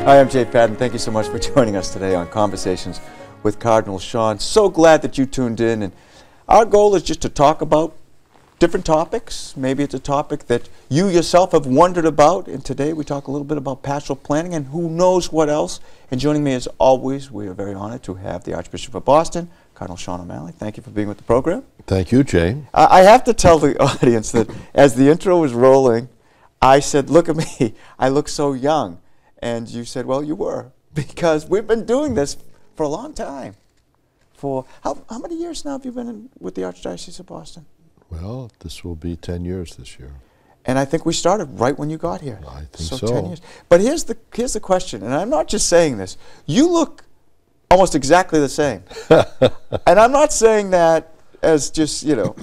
Hi, I'm Jay Patton. Thank you so much for joining us today on Conversations with Cardinal Sean. So glad that you tuned in. And our goal is just to talk about different topics. Maybe it's a topic that you yourself have wondered about. And today we talk a little bit about pastoral planning and who knows what else. And joining me as always, we are very honored to have the Archbishop of Boston, Cardinal Sean O'Malley. Thank you for being with the program. Thank you, Jay. I have to tell the audience that as the intro was rolling, I said, look at me, I look so young. And you said, well, you were, because we've been doing this for a long time. For how many years now have you been with the Archdiocese of Boston? Well, this will be 10 years this year. And I think we started right when you got here. I think so. 10 years. But here's the question, and I'm not just saying this. You look almost exactly the same. And I'm not saying that as just, you know,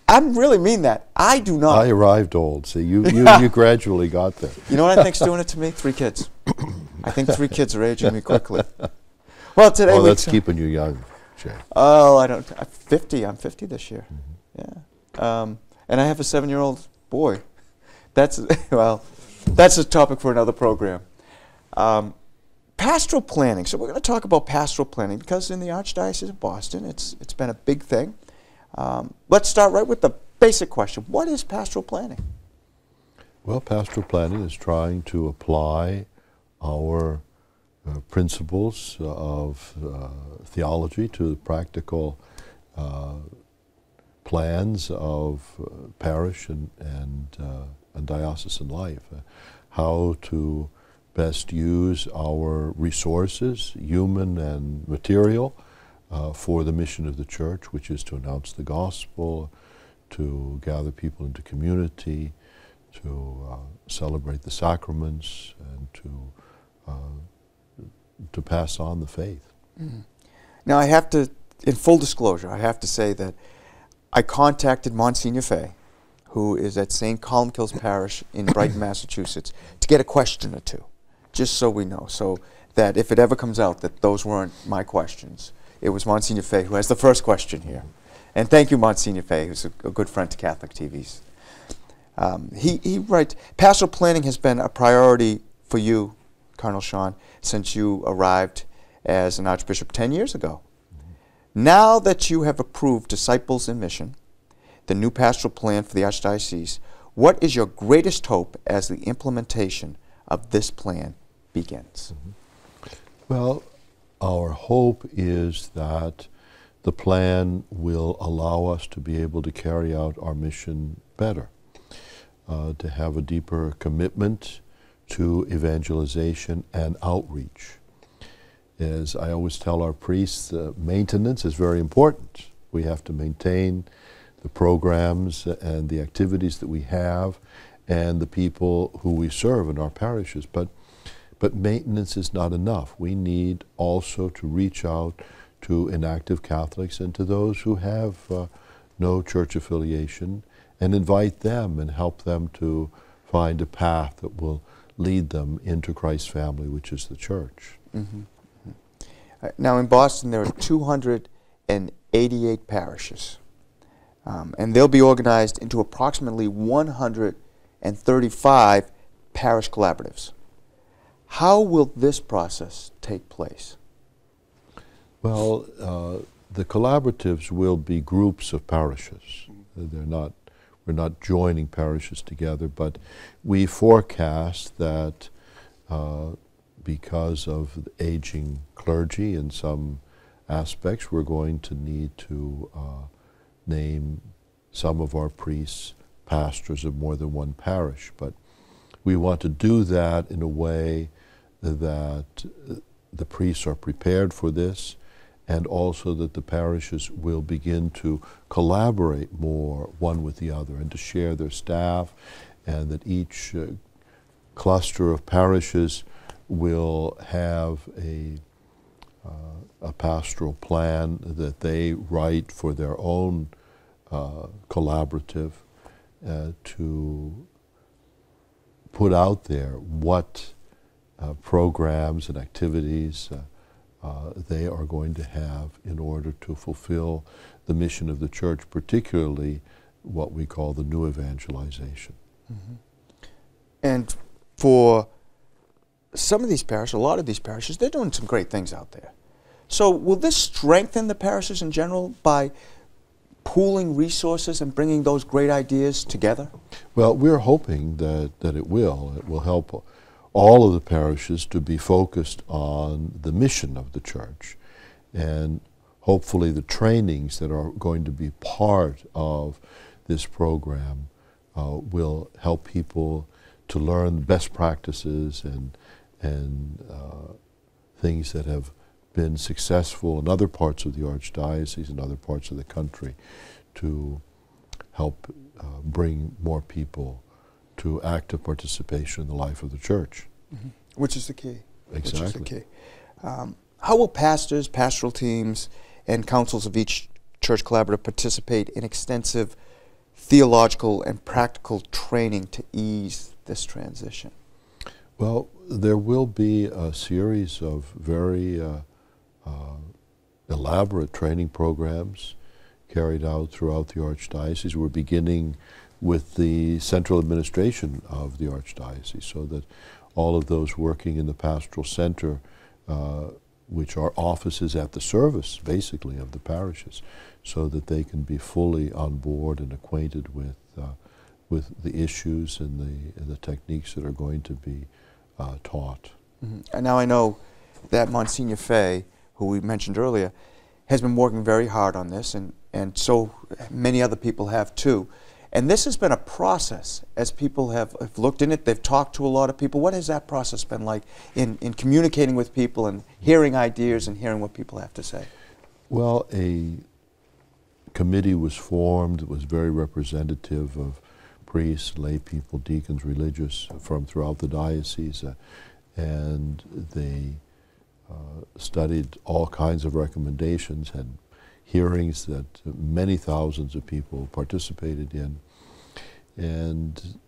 I really mean that. I do not. I arrived old. See, you gradually got there. You know what I think's doing it to me? 3 kids. I think 3 kids are aging me quickly. Well, today that's keeping you young, Jay. Oh, I'm 50. I'm 50 this year. Mm-hmm. Yeah. And I have a 7-year-old boy. That's a topic for another program. Pastoral planning. So we're going to talk about pastoral planning because in the Archdiocese of Boston, it's been a big thing. Let's start right with the basic question. What is pastoral planning? Well, pastoral planning is trying to apply our principles of theology to the practical plans of parish and diocesan life. How to best use our resources, human and material, for the mission of the Church, which is to announce the gospel, to gather people into community, to celebrate the sacraments, and to pass on the faith. Mm. Now I have to, in full disclosure, I have to say that I contacted Monsignor Fay, who is at St. Columkille's Parish in Brighton, Massachusetts, to get a question or two, just so we know, so that if it ever comes out that those weren't my questions. It was Monsignor Fay who has the first question here. And thank you, Monsignor Fay, who's a good friend to Catholic TVs. He writes, pastoral planning has been a priority for you, Cardinal Sean, since you arrived as an Archbishop 10 years ago. Mm-hmm. Now that you have approved Disciples in Mission, the new pastoral plan for the Archdiocese, what is your greatest hope as the implementation of this plan begins? Mm-hmm. Well, our hope is that the plan will allow us to be able to carry out our mission better, to have a deeper commitment to evangelization and outreach. As I always tell our priests, maintenance is very important. We have to maintain the programs and the activities that we have and the people who we serve in our parishes. But maintenance is not enough. We need also to reach out to inactive Catholics and to those who have no church affiliation and invite them and help them to find a path that will lead them into Christ's family, which is the church. Mm-hmm. Now in Boston there are 288 parishes, and they'll be organized into approximately 135 parish collaboratives. How will this process take place? Well, the collaboratives will be groups of parishes. We're not joining parishes together, but we forecast that because of the aging clergy in some aspects, we're going to need to name some of our priests pastors of more than one parish. But we want to do that in a way that the priests are prepared for this, and also that the parishes will begin to collaborate more one with the other and to share their staff, and that each cluster of parishes will have a pastoral plan that they write for their own collaborative to put out there what programs and activities they are going to have in order to fulfill the mission of the Church, particularly what we call the new evangelization. Mm-hmm. And for some of these parishes, a lot of these parishes, they're doing some great things out there. So will this strengthen the parishes in general by pooling resources and bringing those great ideas together? Well, we're hoping that it will. It will help all of the parishes to be focused on the mission of the church. And hopefully the trainings that are going to be part of this program will help people to learn best practices and things that have been successful in other parts of the Archdiocese and other parts of the country to help bring more people to active participation in the life of the church. Mm-hmm. Which is the key. Exactly. Which is the key. How will pastors, pastoral teams, and councils of each church collaborative participate in extensive theological and practical training to ease this transition? Well, there will be a series of very elaborate training programs carried out throughout the Archdiocese. We're beginning with the central administration of the Archdiocese, so that all of those working in the pastoral center, which are offices at the service, basically, of the parishes, so that they can be fully on board and acquainted with the issues and the techniques that are going to be taught. Mm-hmm. And now I know that Monsignor Fay, who we mentioned earlier, has been working very hard on this, and so many other people have too. And this has been a process. As people have looked in it, they've talked to a lot of people. What has that process been like in communicating with people and hearing ideas and hearing what people have to say? Well, a committee was formed that was very representative of priests, lay people, deacons, religious from throughout the diocese, and they studied all kinds of recommendations, had hearings that many thousands of people participated in, and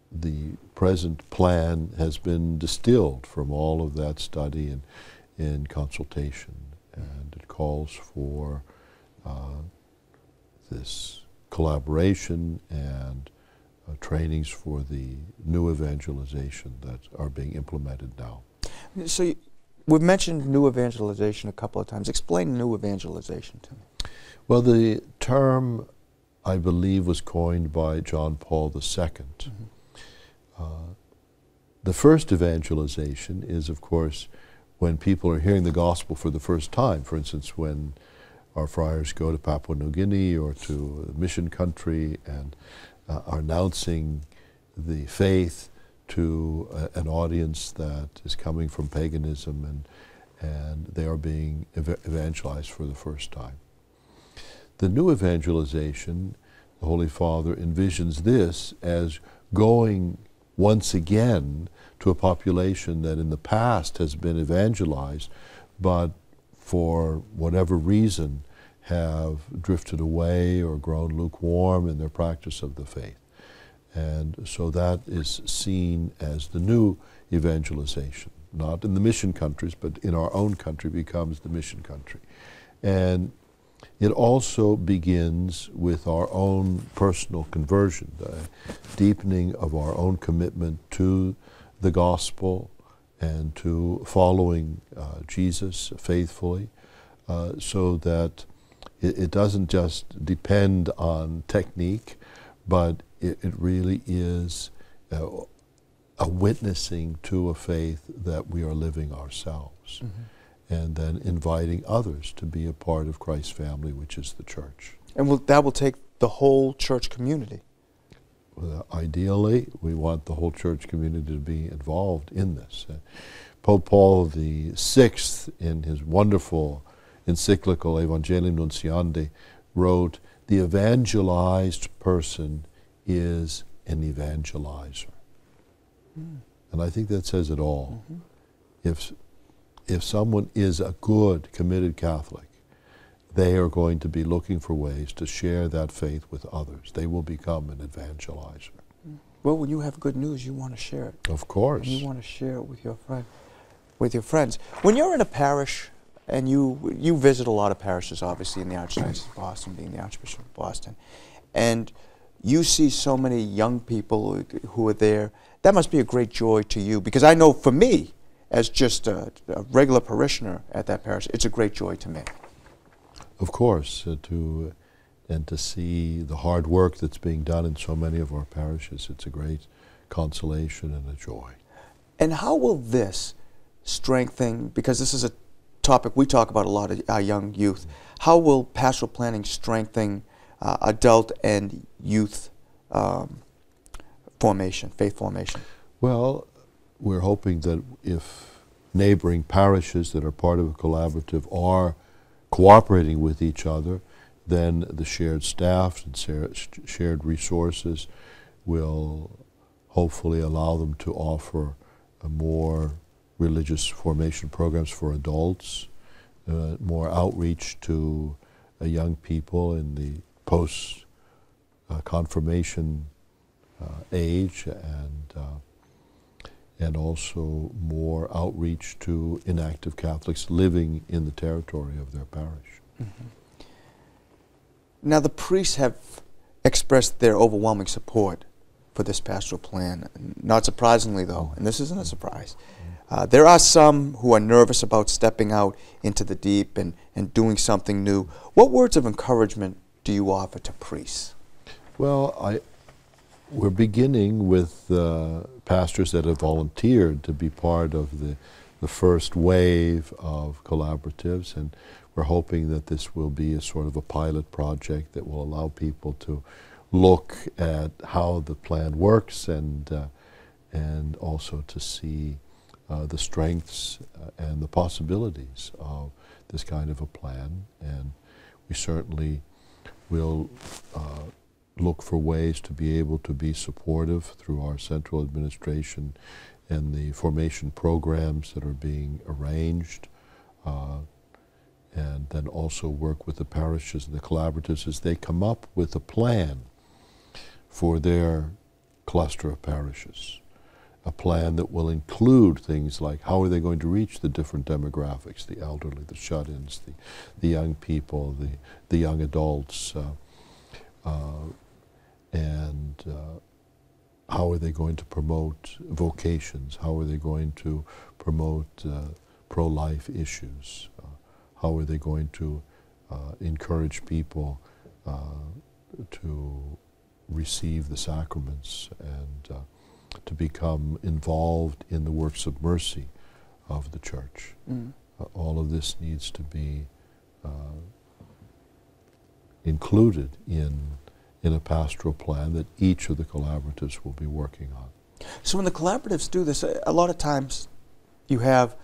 the present plan has been distilled from all of that study and in consultation, and it calls for this collaboration and trainings for the new evangelization that are being implemented now. So we've mentioned new evangelization a couple of times. Explain new evangelization to me. Well, the term, I believe, was coined by John Paul II. Mm-hmm. The first evangelization is, of course, when people are hearing the gospel for the first time. For instance, when our friars go to Papua New Guinea or to a mission country and are announcing the faith to an audience that is coming from paganism, and they are being evangelized for the first time. The new evangelization, the Holy Father envisions this as going once again to a population that in the past has been evangelized, but for whatever reason have drifted away or grown lukewarm in their practice of the faith. And so that is seen as the new evangelization, not in the mission countries, but in our own country becomes the mission country. And it also begins with our own personal conversion, the deepening of our own commitment to the gospel and to following Jesus faithfully, so that it doesn't just depend on technique, but it really is a witnessing to a faith that we are living ourselves, mm-hmm. and then inviting others to be a part of Christ's family, which is the church. And that will take the whole church community. Well, ideally, we want the whole church community to be involved in this. Pope Paul VI, in his wonderful encyclical Evangelii Nunciandi, wrote, "The evangelized person is an evangelizer." Mm. And I think that says it all. Mm-hmm. If someone is a good, committed Catholic, they are going to be looking for ways to share that faith with others. They will become an evangelizer. Well, when you have good news, you want to share it. Of course. And you want to share it with your friends. When you're in a parish, and you visit a lot of parishes, obviously, in the Archdiocese of Boston, being the Archbishop of Boston, and you see so many young people who are there. That must be a great joy to you, because I know for me, as just a regular parishioner at that parish, it's a great joy to me. Of course, to see the hard work that's being done in so many of our parishes, it's a great consolation and a joy. And how will this strengthen, because this is a topic we talk about a lot of our young youth, how will pastoral planning strengthen adult and youth formation, faith formation? Well, we're hoping that if neighboring parishes that are part of a collaborative are cooperating with each other, then the shared staff and shared resources will hopefully allow them to offer more religious formation programs for adults, more outreach to young people in the post-confirmation age, and also more outreach to inactive Catholics living in the territory of their parish. Mm-hmm. Now, the priests have expressed their overwhelming support for this pastoral plan. Not surprisingly, though, and this isn't a surprise, there are some who are nervous about stepping out into the deep and doing something new. What words of encouragement do you offer to priests? Well, we're beginning with pastors that have volunteered to be part of the first wave of collaboratives, and we're hoping that this will be a sort of a pilot project that will allow people to look at how the plan works, and also to see the strengths and the possibilities of this kind of a plan. And we certainly will look for ways to be able to be supportive through our central administration and the formation programs that are being arranged, and then also work with the parishes and the collaboratives as they come up with a plan for their cluster of parishes. A plan that will include things like how are they going to reach the different demographics, the elderly, the shut-ins, the young people, the young adults, and how are they going to promote vocations, how are they going to promote pro-life issues, how are they going to encourage people to receive the sacraments and to become involved in the works of mercy of the Church. Mm. All of this needs to be included in a pastoral plan that each of the collaboratives will be working on. So when the collaboratives do this, a lot of times you'll have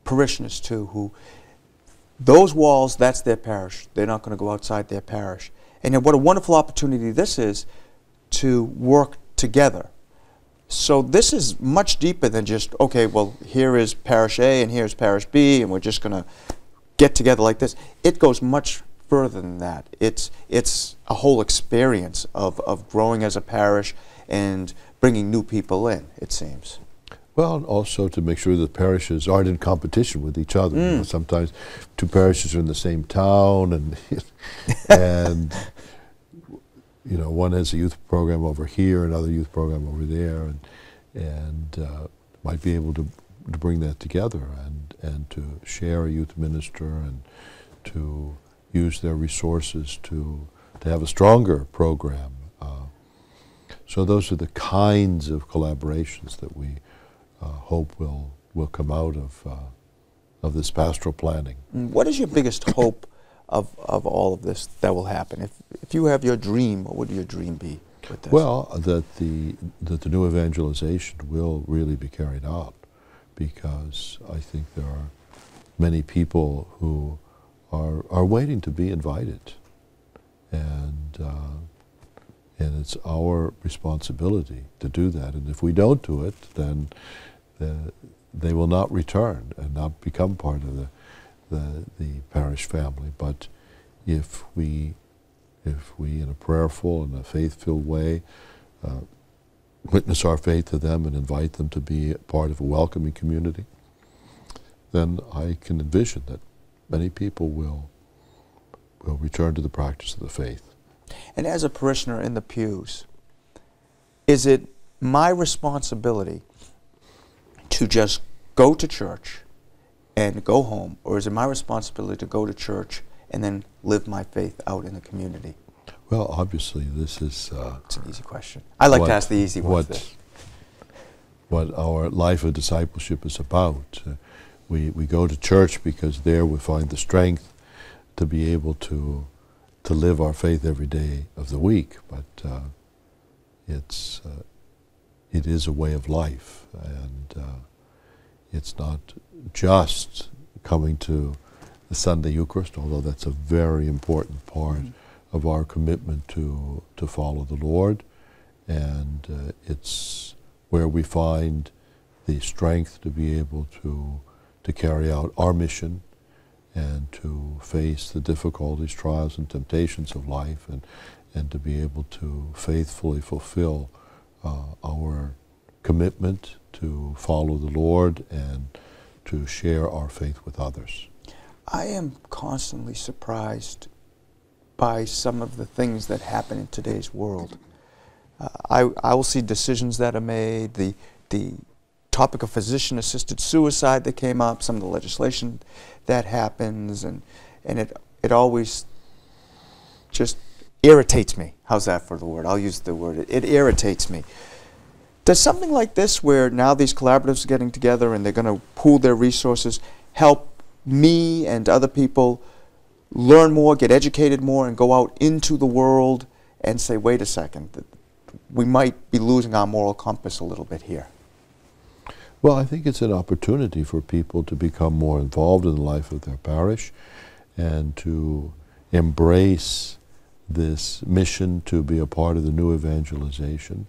parishioners too who, those walls, that's their parish. They're not going to go outside their parish. And what a wonderful opportunity this is to work together. So this is much deeper than just, okay, well, here is parish A and here's parish B, and we're just going to get together like this. It goes much further than that. It's a whole experience of growing as a parish and bringing new people in, it seems. Well, and also to make sure that parishes aren't in competition with each other. You know, sometimes two parishes are in the same town, and and you know, one has a youth program over here, another youth program over there, and might be able to bring that together and to share a youth minister and to use their resources to have a stronger program. So those are the kinds of collaborations that we hope will come out of this pastoral planning. What is your biggest hope of all of this that will happen? If you have your dream, what would your dream be with this? Well, that the new evangelization will really be carried out, because I think there are many people who are waiting to be invited, and it's our responsibility to do that. And if we don't do it, then they will not return and not become part of the parish family. But if we in a prayerful and a faith-filled way witness our faith to them and invite them to be part of a welcoming community, then I can envision that many people will return to the practice of the faith. And as a parishioner in the pews, is it my responsibility to just go to church and go home, or is it my responsibility to go to church and then live my faith out in the community? Well, obviously, this is... it's an easy question. I like to ask the easy ones. What our life of discipleship is about. We go to church because there we find the strength to be able to live our faith every day of the week. But it is a way of life, and it's not just coming to the Sunday Eucharist, although that's a very important part of our commitment to follow the Lord, and it's where we find the strength to be able to carry out our mission and to face the difficulties, trials, and temptations of life, and to be able to faithfully fulfill our commitment to follow the Lord and to share our faith with others. I am constantly surprised by some of the things that happen in today's world. I will see decisions that are made, the topic of physician-assisted suicide that came up, some of the legislation that happens, and it always just irritates me. How's that for the word? I'll use the word. It irritates me. Does something like this, where now these collaboratives are getting together and they're going to pool their resources, help me and other people learn more, get educated more, and go out into the world and say, wait a second, we might be losing our moral compass a little bit here? Well, I think it's an opportunity for people to become more involved in the life of their parish and to embrace this mission to be a part of the new evangelization.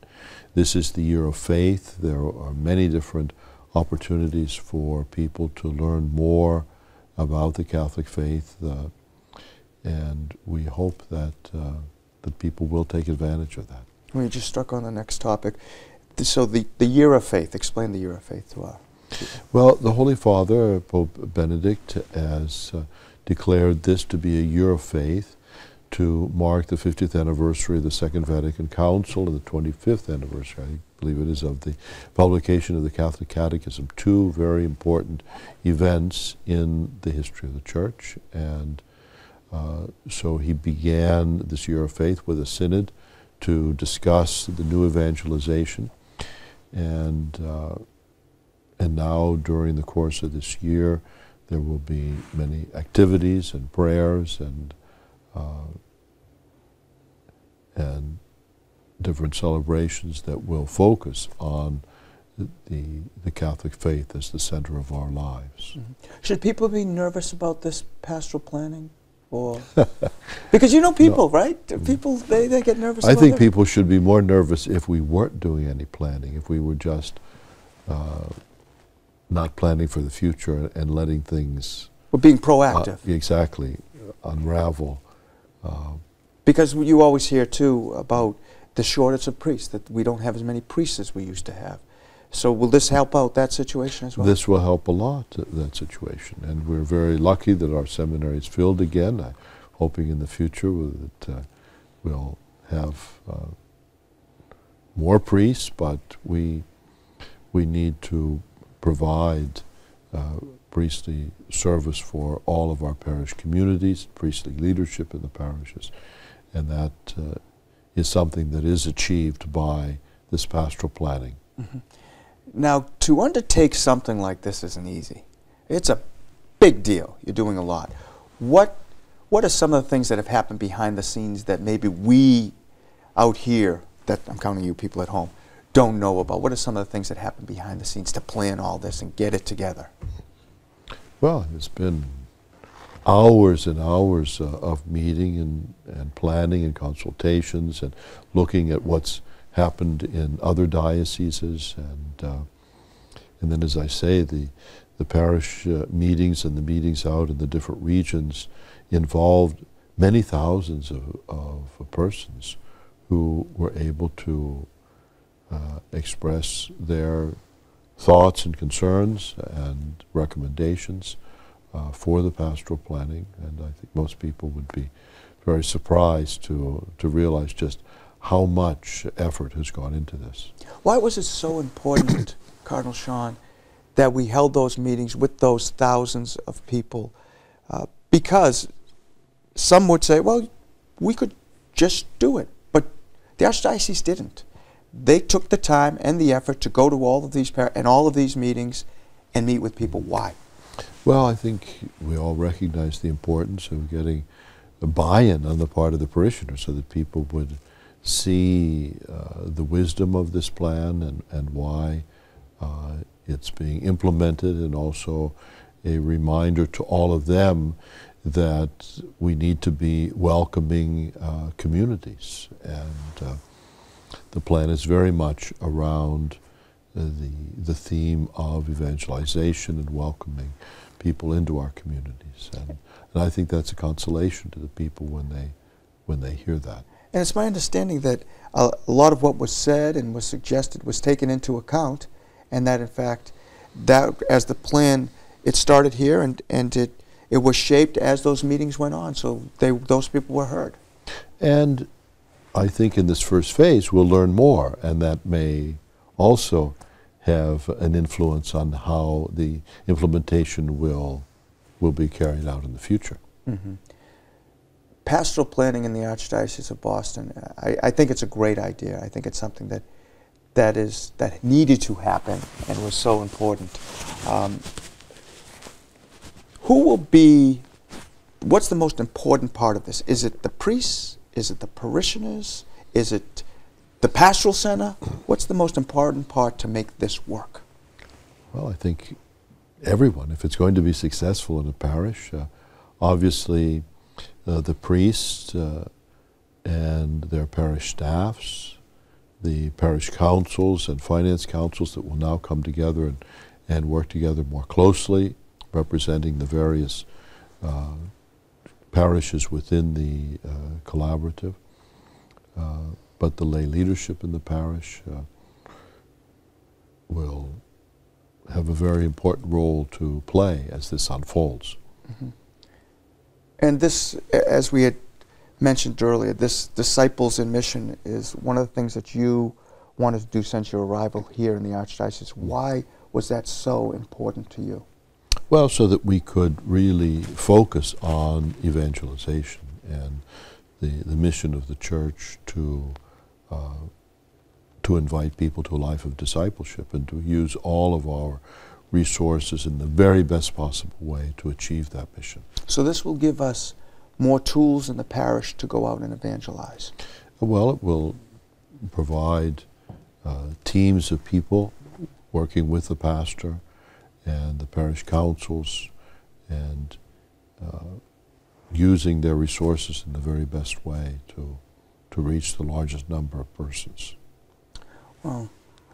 This is the year of faith. There are many different opportunities for people to learn more about the Catholic faith, and we hope that that people will take advantage of that. We just struck on the next topic. So the year of faith, explain the year of faith to our people. Well, the Holy Father, Pope Benedict, has declared this to be a year of faith to mark the 50th anniversary of the Second Vatican Council and the 25th anniversary, I believe it is, of the publication of the Catholic Catechism, two very important events in the history of the Church. And so he began this year of faith with a synod to discuss the new evangelization. And now, during the course of this year, there will be many activities and prayers and different celebrations that will focus on the Catholic faith as the center of our lives. Mm-hmm. Should people be nervous about this pastoral planning? Or because you know people, no. Right? People, they get nervous about it. I think people should be more nervous if we weren't doing any planning, if we were just not planning for the future and letting things... We're being proactive. Exactly. Unravel. Because you always hear, too, about the shortage of priests, that we don't have as many priests as we used to have. So will this help out that situation as well? This will help a lot, that situation. And we're very lucky that our seminary is filled again. I'm hoping in the future that we'll have more priests, but we need to provide priestly service for all of our parish communities, priestly leadership in the parishes, and that is something that is achieved by this pastoral planning. Mm-hmm. Now, to undertake something like this isn't easy. It's a big deal. You're doing a lot. What are some of the things that have happened behind the scenes that maybe we out here, that I'm counting you people at home, don't know about? What are some of the things that happen behind the scenes to plan all this and get it together? Well, it's been hours and hours of meeting and planning and consultations and looking at what's happened in other dioceses, and then, as I say, the parish meetings and the meetings out in the different regions involved many thousands of persons who were able to express their thoughts and concerns and recommendations for the pastoral planning, and I think most people would be very surprised to realize just how much effort has gone into this. Why was it so important, Cardinal Sean, that we held those meetings with those thousands of people? Because some would say, well, we could just do it, but the Archdiocese didn't. They took the time and the effort to go to all of these meetings and meet with people. Why? Well, I think we all recognize the importance of getting a buy-in on the part of the parishioners so that people would see the wisdom of this plan and why it's being implemented, and also a reminder to all of them that we need to be welcoming communities. And the plan is very much around the theme of evangelization and welcoming people into our communities. And I think that's a consolation to the people when they hear that. And it's my understanding that a lot of what was said and was suggested was taken into account, and that in fact, that as the plan, it started here and it was shaped as those meetings went on, so those people were heard. And I think in this first phase we'll learn more, and that may also have an influence on how the implementation will be carried out in the future. Mm-hmm. Pastoral planning in the Archdiocese of Boston, I think it's a great idea. I think it's something that needed to happen and was so important. What's the most important part of this? Is it the priests? Is it the parishioners? Is it the pastoral center? What's the most important part to make this work? Well, I think everyone, if it's going to be successful in a parish, obviously the priests and their parish staffs, the parish councils and finance councils that will now come together and work together more closely, representing the various parishes within the collaborative, but the lay leadership in the parish will have a very important role to play as this unfolds. Mm-hmm. And this, as we had mentioned earlier, this Disciples in Mission is one of the things that you wanted to do since your arrival here in the Archdiocese. Why was that so important to you? Well, so that we could really focus on evangelization and the mission of the Church to invite people to a life of discipleship and to use all of our resources in the very best possible way to achieve that mission. So this will give us more tools in the parish to go out and evangelize. Well, it will provide teams of people working with the pastor and the parish councils and using their resources in the very best way to reach the largest number of persons. Well,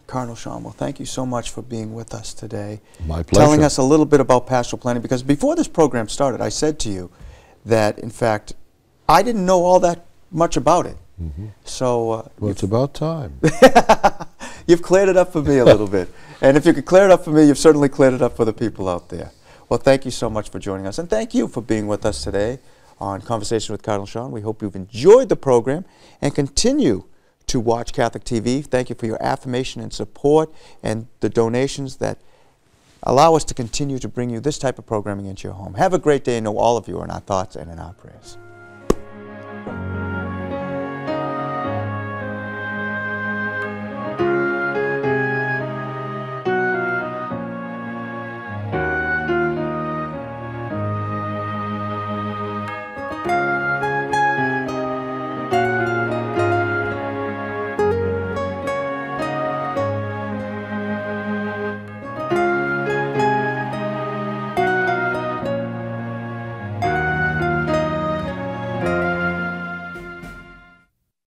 Cardinal Sean, well, thank you so much for being with us today. My pleasure. Telling us a little bit about pastoral planning, because before this program started, I said to you that, in fact, I didn't know all that much about it. Mm-hmm. So, well, it's about time. You've cleared it up for me a little bit. And if you could clear it up for me, you've certainly cleared it up for the people out there. Well, thank you so much for joining us. And thank you for being with us today on Conversation with Cardinal Sean. We hope you've enjoyed the program and continue to watch Catholic TV. Thank you for your affirmation and support and the donations that allow us to continue to bring you this type of programming into your home. Have a great day, and know all of you are in our thoughts and in our prayers.